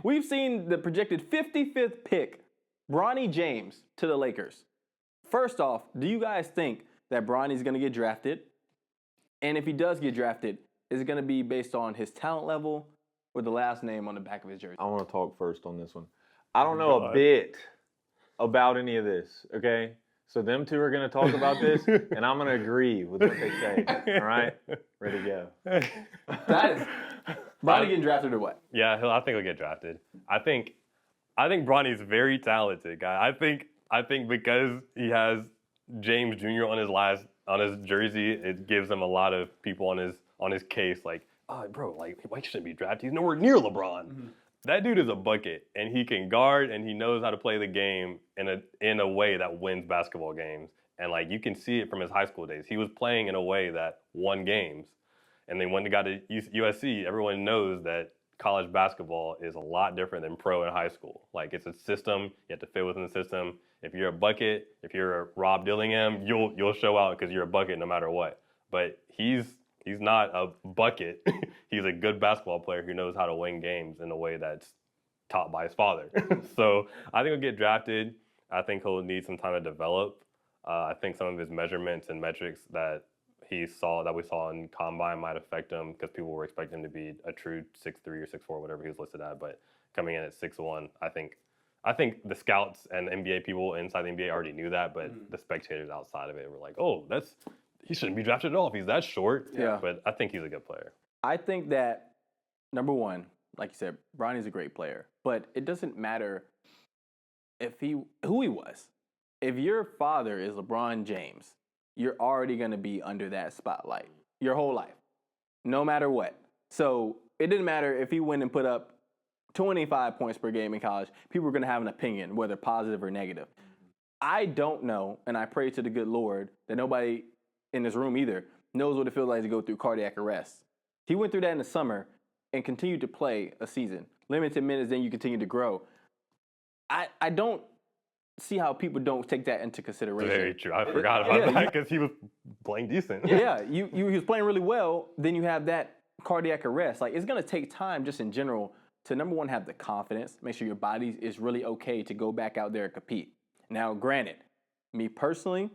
We've seen the projected 55th pick, Bronny James, to the Lakers. First off, do you guys think that Bronny's going to get drafted? And if he does get drafted, is it going to be based on his talent level or the last name on the back of his jersey? I want to talk first on this one. I don't know a bit about any of this, okay? So them two are going to talk about this, and I'm going to agree with what they say. All right? Ready to go. That is Bronny getting drafted or what? Yeah, I think he'll get drafted. I think Bronny's very talented, guy. I think because he has James Jr. on his jersey, it gives him a lot of people on his case. Like, oh, bro, like why shouldn't he be drafted? He's nowhere near LeBron. Mm-hmm. That dude is a bucket, and he can guard, and he knows how to play the game in a way that wins basketball games. And like you can see it from his high school days. He was playing in a way that won games. And then when he got to USC, everyone knows that college basketball is a lot different than pro and high school. Like it's a system, you have to fit within the system. If you're a bucket, if you're a Rob Dillingham, you'll show out because you're a bucket no matter what. But he's not a bucket. He's a good basketball player who knows how to win games in a way that's taught by his father. So I think he'll get drafted. I think he'll need some time to develop. I think some of his measurements and metrics that we saw in Combine might affect him because people were expecting him to be a true 6'3" or 6'4", whatever he was listed at. But coming in at 6'1", I think the scouts and the NBA people inside the NBA already knew that, but the spectators outside of it were like, oh, he shouldn't be drafted at all if he's that short. Yeah. But I think he's a good player. I think that, number one, like you said, Bronny's a great player. But it doesn't matter who he was. If your father is LeBron James, you're already going to be under that spotlight your whole life, no matter what. So it didn't matter if he went and put up 25 points per game in college. People are going to have an opinion, whether positive or negative. I don't know, and I pray to the good Lord that nobody in this room either knows what it feels like to go through cardiac arrest. He went through that in the summer and continued to play a season. Limited minutes, then you continue to grow. I don't see how people don't take that into consideration. Very true. I forgot about that because he was playing decent. Yeah, he was playing really well. Then you have that cardiac arrest. Like, it's going to take time just in general to, number one, have the confidence, make sure your body is really okay to go back out there and compete. Now, granted, me personally,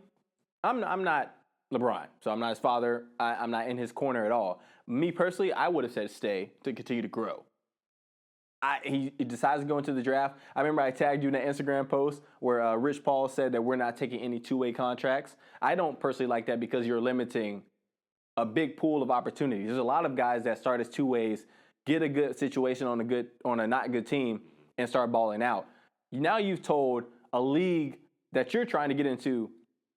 I'm not LeBron, so I'm not his father. I'm not in his corner at all. Me personally, I would have said stay to continue to grow. He decides to go into the draft. I remember I tagged you in that Instagram post where Rich Paul said that we're not taking any two-way contracts. I don't personally like that because you're limiting a big pool of opportunities. There's a lot of guys that start as two ways, get a good situation on a not good team, and start balling out. Now you've told a league that you're trying to get into,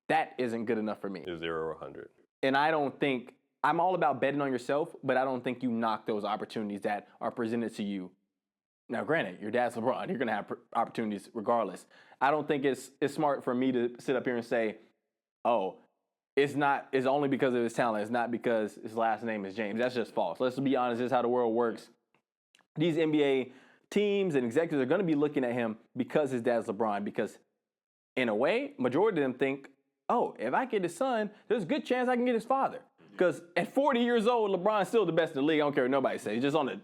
that isn't good enough for me. 0 or 100. And I don't think, I'm all about betting on yourself, but I don't think you knock those opportunities that are presented to you. Now, granted, your dad's LeBron. You're going to have opportunities regardless. I don't think it's smart for me to sit up here and say, oh, it's only because of his talent. It's not because his last name is James. That's just false. Let's be honest. This is how the world works. These NBA teams and executives are going to be looking at him because his dad's LeBron. Because in a way, majority of them think, oh, if I get his son, there's a good chance I can get his father. Because at 40 years old, LeBron's still the best in the league. I don't care what nobody says. He's just on a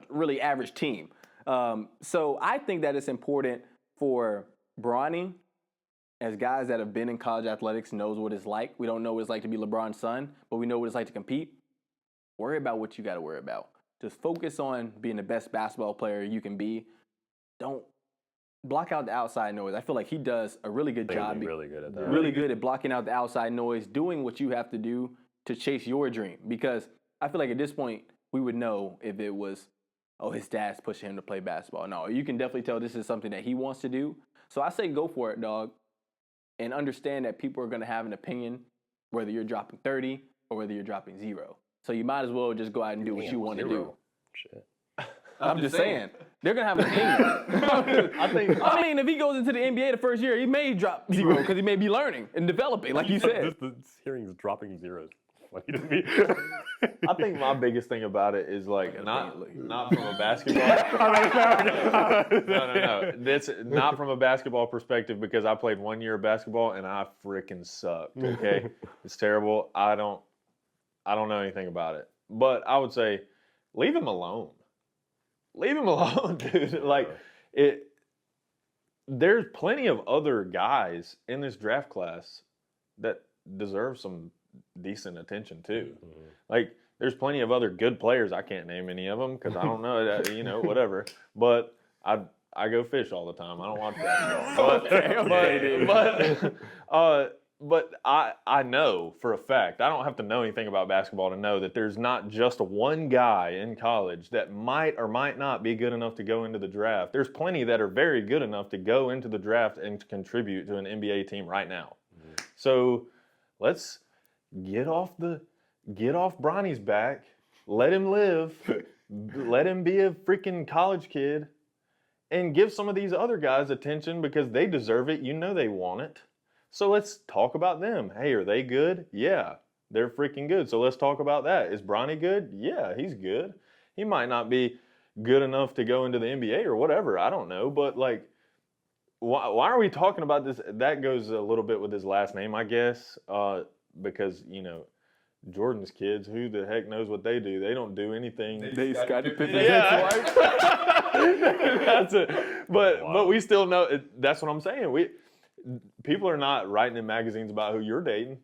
really average team. So I think that it's important for Bronny, as guys that have been in college athletics, knows what it's like. We don't know what it's like to be LeBron's son, but we know what it's like to compete. Worry about what you got to worry about. Just focus on being the best basketball player you can be. Don't block out the outside noise. I feel like he does a really good job. He's really good at that. Really good at blocking out the outside noise, doing what you have to do to chase your dream. Because I feel like at this point, we would know if it was, oh, his dad's pushing him to play basketball. No, you can definitely tell this is something that he wants to do. So I say go for it, dog. And understand that people are going to have an opinion, whether you're dropping 30 or whether you're dropping 0. So you might as well just go out and do what you want to do. Shit. I'm just saying. They're going to have an opinion. I mean, if he goes into the NBA the first year, he may drop 0 because he may be learning and developing, like you said. This hearing is dropping zeros. Funny to me. I think my biggest thing about it is like not from a basketball. No. That's not from a basketball perspective because I played 1 year of basketball and I freaking sucked. Okay, it's terrible. I don't know anything about it, but I would say leave him alone. leave him alone, dude. Like it. There's plenty of other guys in this draft class that deserve some decent attention too. Mm-hmm. Like there's plenty of other good players. I can't name any of them because I don't know that, whatever. But I go fish all the time. I don't watch basketball. But I know for a fact, I don't have to know anything about basketball to know that there's not just one guy in college that might or might not be good enough to go into the draft. There's plenty that are very good enough to go into the draft and to contribute to an NBA team right now. Mm-hmm. So let's get off Bronny's back. Let him live. Let him be a freaking college kid. And give some of these other guys attention because they deserve it. You know they want it. So let's talk about them. Hey, are they good? Yeah, they're freaking good. So let's talk about that. Is Bronny good? Yeah, he's good. He might not be good enough to go into the NBA or whatever. I don't know. But, like, why are we talking about this? That goes a little bit with his last name, I guess, because, Jordan's kids, who the heck knows what they do? They don't do anything. They Scottie Pippen's ex-wife. That's it. But we still know. That's what I'm saying. People are not writing in magazines about who you're dating.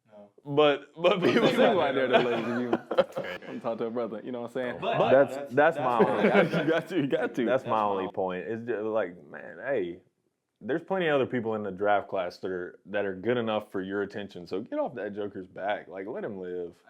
No. But people single out there, though, ladies and you. I'm talking to a brother. You know what I'm saying? But that's my only. You got to. That's my only point. It's just like, man, hey, there's plenty of other people in the draft class that are good enough for your attention. So get off that joker's back. Like, let him live.